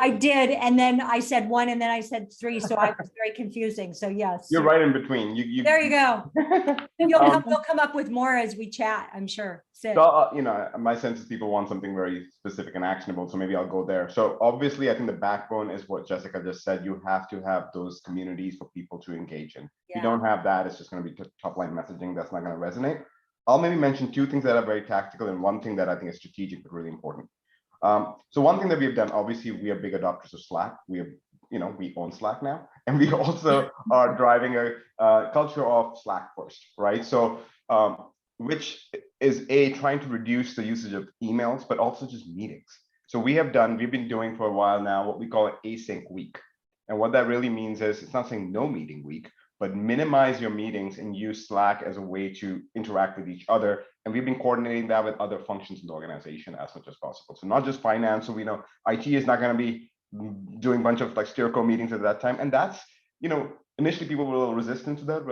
did. And then I said 1 and then I said 3. So I was very confusing. So yes. You're right in between. There you go. You'll come up with more as we chat, I'm sure. Sid. So, my sense is people want something very specific and actionable. So maybe I'll go there. So obviously, I think the backbone is what Jessica just said. You have to have those communities for people to engage in. If you don't have that, it's just going to be top line messaging. That's not going to resonate. I'll maybe mention 2 things that are very tactical and one thing that I think is strategic but really important. So one thing that we've done, obviously, we are big adopters of Slack. We own Slack now, and we also are driving a culture of Slack first, right? So, which is trying to reduce the usage of emails, but also just meetings. So we've been doing for a while now what we call an async week. And what that really means is it's not saying no meeting week, but minimize your meetings and use Slack as a way to interact with each other. And we've been coordinating that with other functions in the organization as much as possible. So not just finance. So we know IT is not going to be doing a bunch of like Steerco meetings at that time. And that's, initially people were a little resistant to that,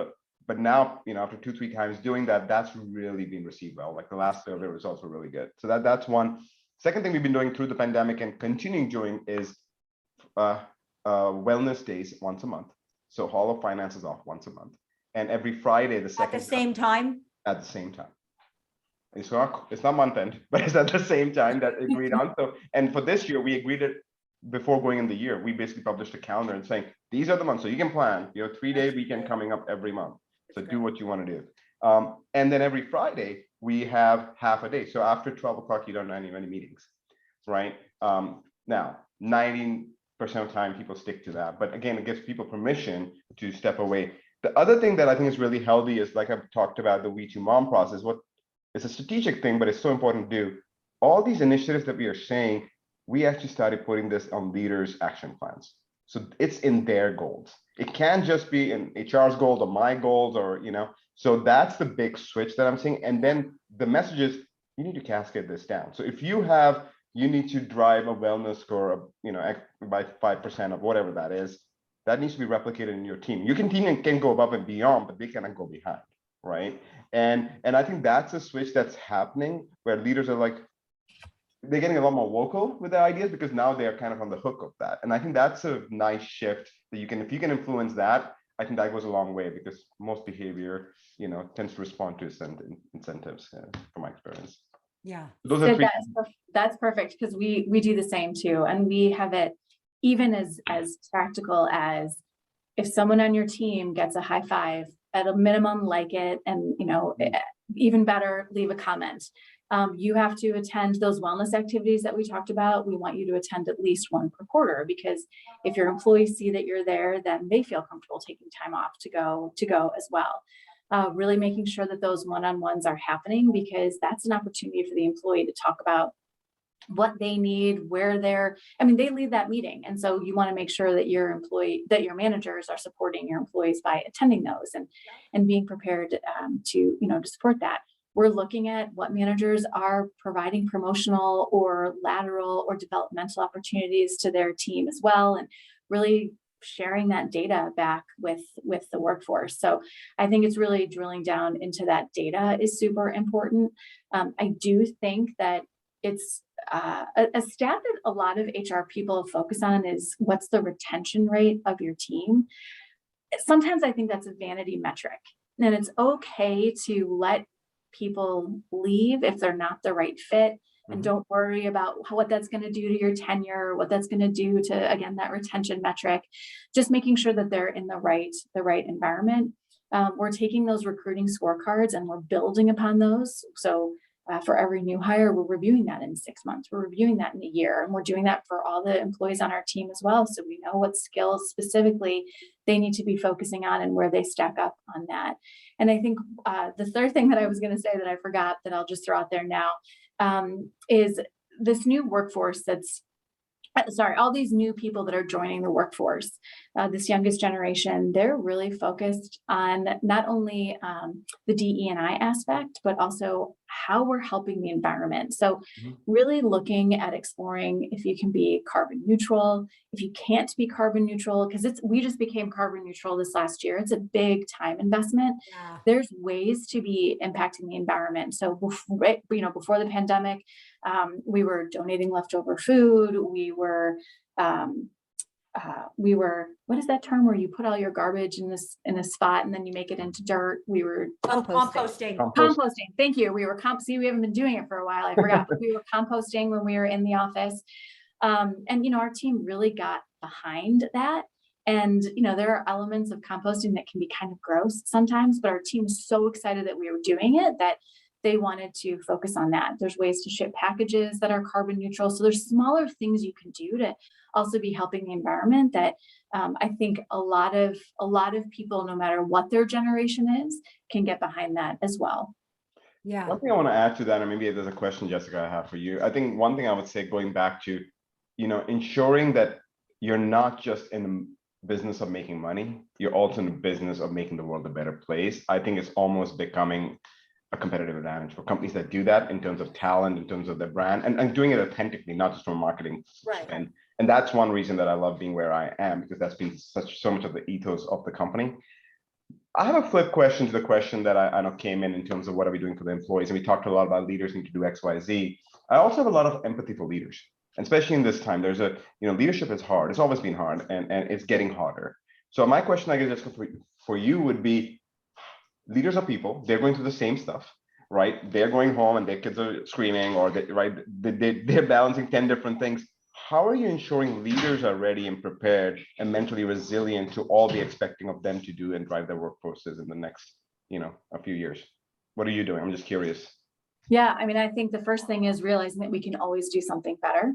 but now, after 2-3 times doing that, that's really been received well. Like the last survey results were really good. So that's one. Second thing we've been doing through the pandemic and continuing doing is wellness days once a month. So Hall of Finance is off once a month, and every Friday at the same time. At the same time. It's not month end, but it's at the same time that agreed on. So, and for this year, we agreed it before going in the year. We basically published a calendar and saying these are the months, so you can plan. You have 3-day weekend coming up every month. So do what you want to do. And then every Friday we have half a day. So after 12 o'clock, you don't have any meetings, right? Now 90% of the time people stick to that, but again, it gives people permission to step away. The other thing that I think is really healthy is, like I've talked about, the We Too Mom process. What it's a strategic thing, but it's so important to do. All these initiatives that we are saying, we actually started putting this on leaders' action plans. So it's in their goals. It can't just be in HR's goals or my goals, or so that's the big switch that I'm seeing. And then the message is you need to cascade this down. So if you need to drive a wellness score of, by 5% of whatever that is, that needs to be replicated in your team. Your team can go above and beyond, but they cannot go behind, right? And I think that's a switch that's happening where leaders are like, they're getting a lot more vocal with their ideas because now they're kind of on the hook of that. And I think that's a nice shift that if you can influence that, I think that goes a long way, because most behavior, tends to respond to incentives from my experience. Yeah. Those are that's perfect, because we do the same too. And we have it even as practical as if someone on your team gets a high five, at a minimum, like it, and even better, leave a comment. You have to attend those wellness activities that we talked about. We want you to attend at least one per quarter, because if your employees see that you're there, then they feel comfortable taking time off to go as well. Really making sure that those one-on-ones are happening, because that's an opportunity for the employee to talk about what they need, where they lead that meeting. And so you want to make sure that your managers are supporting your employees by attending those and being prepared to support that. We're looking at what managers are providing promotional or lateral or developmental opportunities to their team as well, and really sharing that data back with the workforce. So I think it's really drilling down into that data is super important. I do think that it's a stat that a lot of HR people focus on is what's the retention rate of your team. Sometimes I think that's a vanity metric, and it's okay to let people leave if they're not the right fit, and don't worry about what that's going to do to your tenure, what that's going to do to, again, that retention metric. Just making sure that they're in the right environment. We're taking those recruiting scorecards and we're building upon those. So for every new hire, we're reviewing that in 6 months, we're reviewing that in a year, and we're doing that for all the employees on our team as well. So we know what skills specifically they need to be focusing on and where they stack up on that. And I think the third thing that I was going to say that I forgot, that I'll just throw out there now, is this new workforce all these new people that are joining the workforce, this youngest generation, they're really focused on not only the DE&I aspect, but also how we're helping the environment. So really looking at exploring if you can be carbon neutral, if you can't be carbon neutral, because we just became carbon neutral this last year. It's a big time investment. Yeah. There's ways to be impacting the environment. So before the pandemic, we were donating leftover food. We were, what is that term where you put all your garbage in a spot and then you make it into dirt? We were Composting. Composting. Thank you. We haven't been doing it for a while. I forgot. But we were composting when we were in the office. And our team really got behind that. And, there are elements of composting that can be kind of gross sometimes, but our team is so excited that we were doing it that they wanted to focus on that. There's ways to ship packages that are carbon neutral. So there's smaller things you can do to also be helping the environment that I think a lot of people, no matter what their generation is, can get behind that as well. Yeah. One thing I want to add to that, and maybe there's a question, Jessica, I have for you. I think one thing I would say, going back to, ensuring that you're not just in the business of making money, you're also in the business of making the world a better place. I think it's almost becoming a competitive advantage for companies that do that in terms of talent, in terms of their brand, and doing it authentically, not just from marketing. Right. And that's one reason that I love being where I am, because that's been so much of the ethos of the company. I have a flip question to the question that I know came in terms of what are we doing for the employees, and we talked a lot about leaders need to do X, Y, Z. I also have a lot of empathy for leaders, and especially in this time. There's leadership is hard. It's always been hard, and it's getting harder. So my question, I guess, for you would be, leaders are people. They're going through the same stuff, right? They're going home and their kids are screaming, or they're balancing 10 different things. How are you ensuring leaders are ready and prepared and mentally resilient to all the expecting of them to do and drive their workforces in the next, a few years? What are you doing? I'm just curious. Yeah, I think the first thing is realizing that we can always do something better,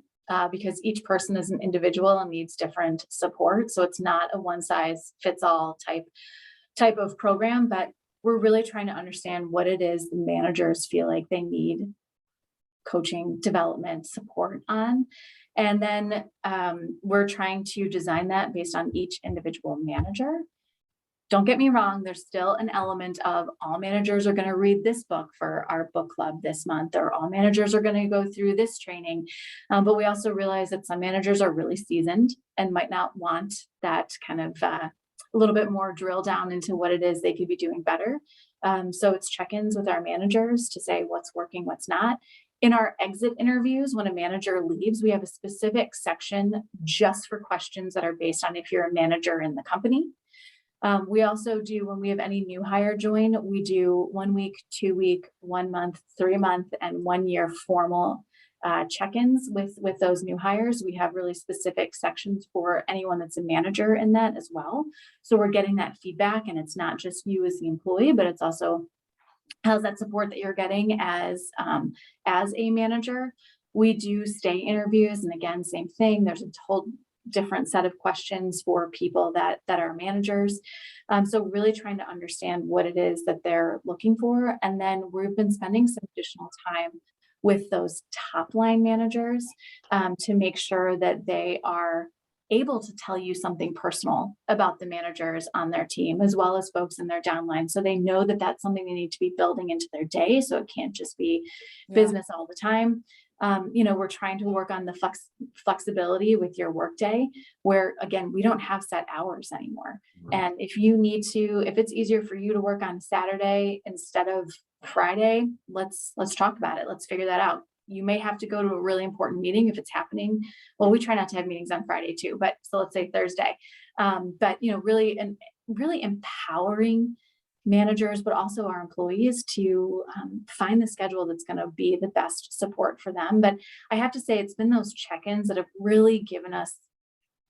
because each person is an individual and needs different support. So it's not a one size fits all type of program, but we're really trying to understand what it is the managers feel like they need coaching, development, support on. And then we're trying to design that based on each individual manager. Don't get me wrong, there's still an element of all managers are going to read this book for our book club this month, or all managers are going to go through this training. But we also realize that some managers are really seasoned and might not want that kind of a little bit more drill down into what it is they could be doing better. So it's check-ins with our managers to say what's working, what's not. In our exit interviews, when a manager leaves, we have a specific section just for questions that are based on if you're a manager in the company. We also do, when we have any new hire join, we do 1 week, 2 week, 1 month, 3 month, and 1 year formal check-ins with those new hires. We have really specific sections for anyone that's a manager in that as well. So we're getting that feedback, and it's not just you as the employee, but it's also how's that support that you're getting as a manager. We do stay interviews, and again, same thing. There's a whole different set of questions for people that are managers. So really trying to understand what it is that they're looking for. And then we've been spending some additional time with those top line managers to make sure that they are able to tell you something personal about the managers on their team, as well as folks in their downline. So they know that that's something they need to be building into their day. So it can't just be business all the time. We're trying to work on the flexibility with your workday, where again, we don't have set hours anymore. And if it's easier for you to work on Saturday instead of Friday, let's talk about it. Let's figure that out. You may have to go to a really important meeting if it's happening. Well, we try not to have meetings on Friday too, but so let's say Thursday. But really empowering managers, but also our employees to find the schedule that's going to be the best support for them. But I have to say, it's been those check-ins that have really given us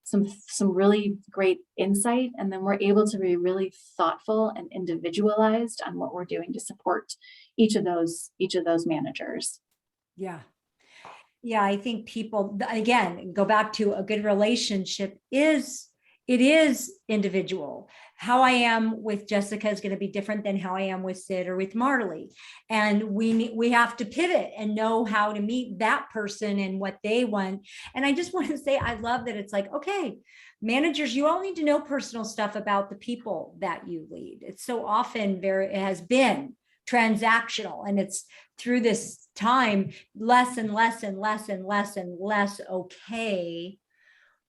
some really great insight. And then we're able to be really thoughtful and individualized on what we're doing to support each of those managers. Yeah. Yeah. I think people, again, go back to a good relationship it is individual. How I am with Jessica is going to be different than how I am with Sid or with Marley. And we have to pivot and know how to meet that person and what they want. And I just want to say, I love that it's like, okay, managers, you all need to know personal stuff about the people that you lead. It's so often it has been transactional, and it's through this time less and less and less and less and less okay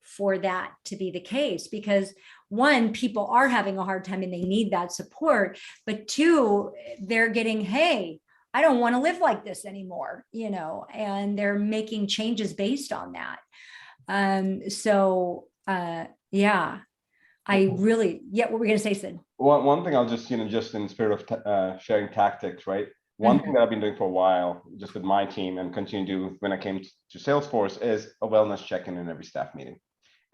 for that to be the case, because one, people are having a hard time and they need that support, but two, they're getting, hey, I don't want to live like this anymore, and they're making changes based on that. What were we going to say, Sid? One thing I'll just in spirit of sharing tactics, right? One thing that I've been doing for a while, just with my team, and continue to do when I came to Salesforce, is a wellness check-in in every staff meeting.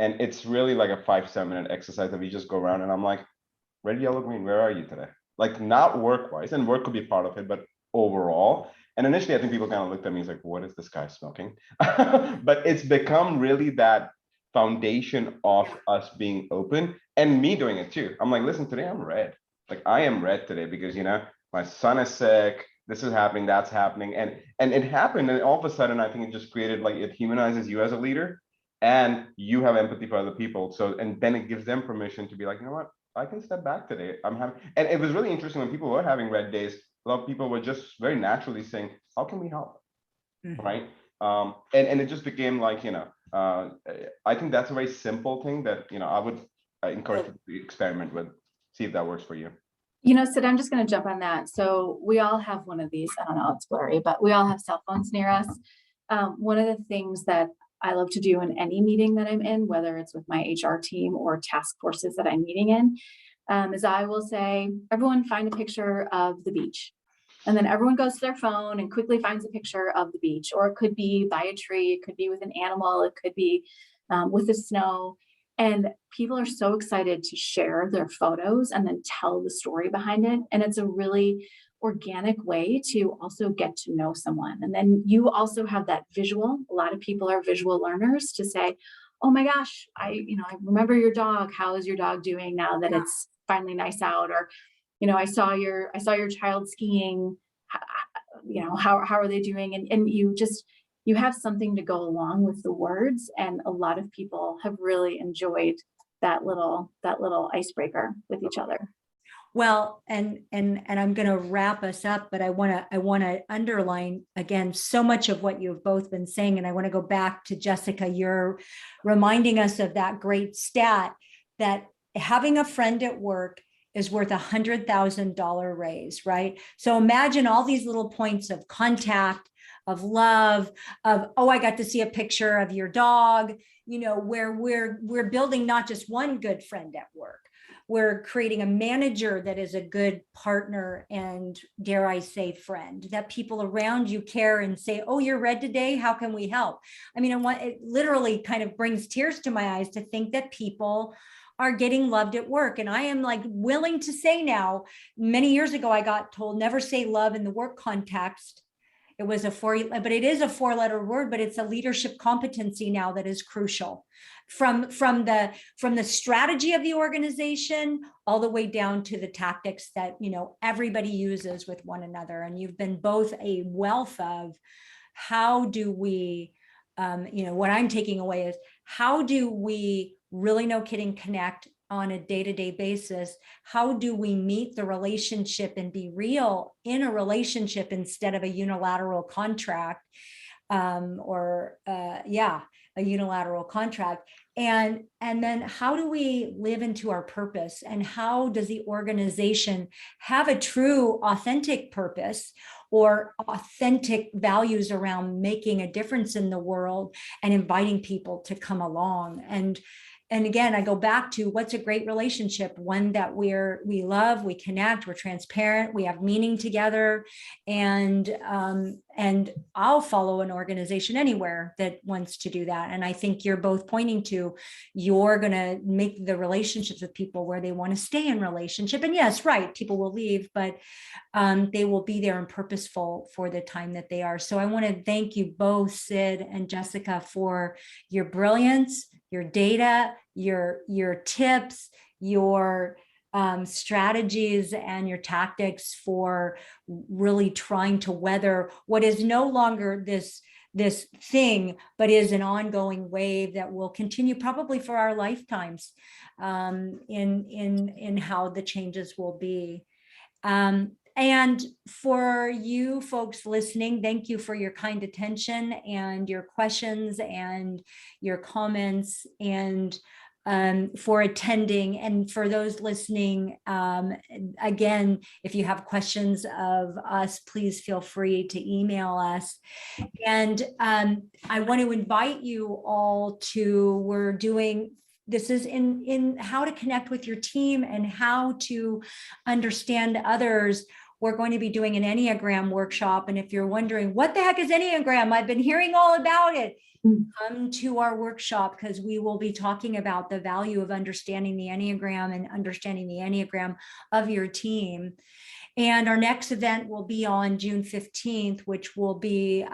And it's really like a 5 to 7 minute exercise that we just go around and I'm like, red, yellow, green, where are you today? Like, not work-wise, and work could be part of it, but overall. And initially, I think people kind of looked at me as like, what is this guy smoking? But it's become really that foundation of us being open, and me doing it too. I'm like, listen, today I'm red. Like, I am red today because, my son is sick, this is happening, that's happening. And it happened. And all of a sudden, I think it just created, like, it humanizes you as a leader, and you have empathy for other people. So, and then it gives them permission to be like, you know what, I can step back today. And it was really interesting when people were having red days, a lot of people were just very naturally saying, how can we help? Right. And it just became like, I think that's a very simple thing that, I would encourage you to experiment with, see if that works for you. Sid, I'm just going to jump on that. So we all have one of these. I don't know, it's blurry, but we all have cell phones near us. One of the things that I love to do in any meeting that I'm in, whether it's with my HR team or task forces that I'm meeting in, is I will say, everyone find a picture of the beach. And then everyone goes to their phone and quickly finds a picture of the beach, or it could be by a tree, it could be with an animal, it could be with the snow. And people are so excited to share their photos and then tell the story behind it. And it's a really organic way to also get to know someone. And then you also have that visual. A lot of people are visual learners to say, oh my gosh, I remember your dog. How is your dog doing now that it's finally nice out? Or, I saw your child skiing. How are they doing? And you have something to go along with the words. And a lot of people have really enjoyed that little icebreaker with each other. Well, and I'm going to wrap us up, but I want to underline again so much of what you've both been saying. And I want to go back to Jessica. You're reminding us of that great stat that having a friend at work is worth $100,000 raise, right? So imagine all these little points of contact, of love, of, oh, I got to see a picture of your dog, where we're building not just one good friend at work. We're creating a manager that is a good partner and, dare I say, friend, that people around you care and say, oh, you're red today, how can we help? I mean, it literally kind of brings tears to my eyes to think that people are getting loved at work. And I am like willing to say now, many years ago, I got told never say love in the work context. It was but it is a 4-letter word, but it's a leadership competency now that is crucial from the strategy of the organization all the way down to the tactics that, everybody uses with one another. And you've been both a wealth of how do we, what I'm taking away is how do we really, no kidding, connect on a day-to-day basis? How do we meet the relationship and be real in a relationship instead of a unilateral contract, a unilateral contract? And then how do we live into our purpose? And how does the organization have a true, authentic purpose or authentic values around making a difference in the world and inviting people to come along? And again, I go back to what's a great relationship, one that we love, we connect, we're transparent, we have meaning together. And I'll follow an organization anywhere that wants to do that. And I think you're both pointing to, you're going to make the relationships with people where they want to stay in relationship. And yes, right, people will leave, but they will be there and purposeful for the time that they are. So I want to thank you both, Sid and Jessica, for your brilliance, your data, your tips, your strategies and your tactics for really trying to weather what is no longer this thing, but is an ongoing wave that will continue probably for our lifetimes, in how the changes will be. And for you folks listening, thank you for your kind attention and your questions and your comments, and for attending. And for those listening, again, if you have questions of us, please feel free to email us. And I want to invite you all to, this is in how to connect with your team and how to understand others. We're going to be doing an Enneagram workshop. And if you're wondering, what the heck is Enneagram? I've been hearing all about it. Come to our workshop, because we will be talking about the value of understanding the Enneagram and understanding the Enneagram of your team. And our next event will be on June 15th, which will be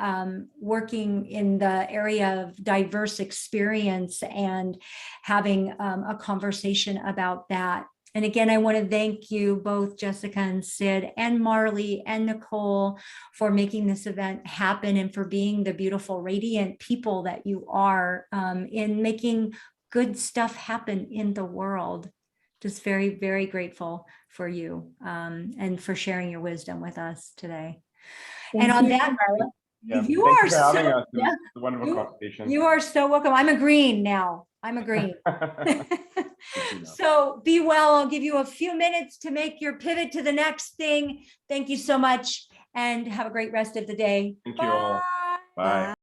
working in the area of diverse experience and having a conversation about that. And again, I want to thank you both, Jessica and Sid and Marley and Nicole, for making this event happen and for being the beautiful, radiant people that you are, in making good stuff happen in the world. Just very, very grateful for you, and for sharing your wisdom with us today. Thank on you, that, Marla. Yeah, you thank are you for having so, us. It was a wonderful conversation. you are so welcome. I'm a green now. I'm a green. So be well. I'll give you a few minutes to make your pivot to the next thing. Thank you so much and have a great rest of the day. Thank you all. Bye.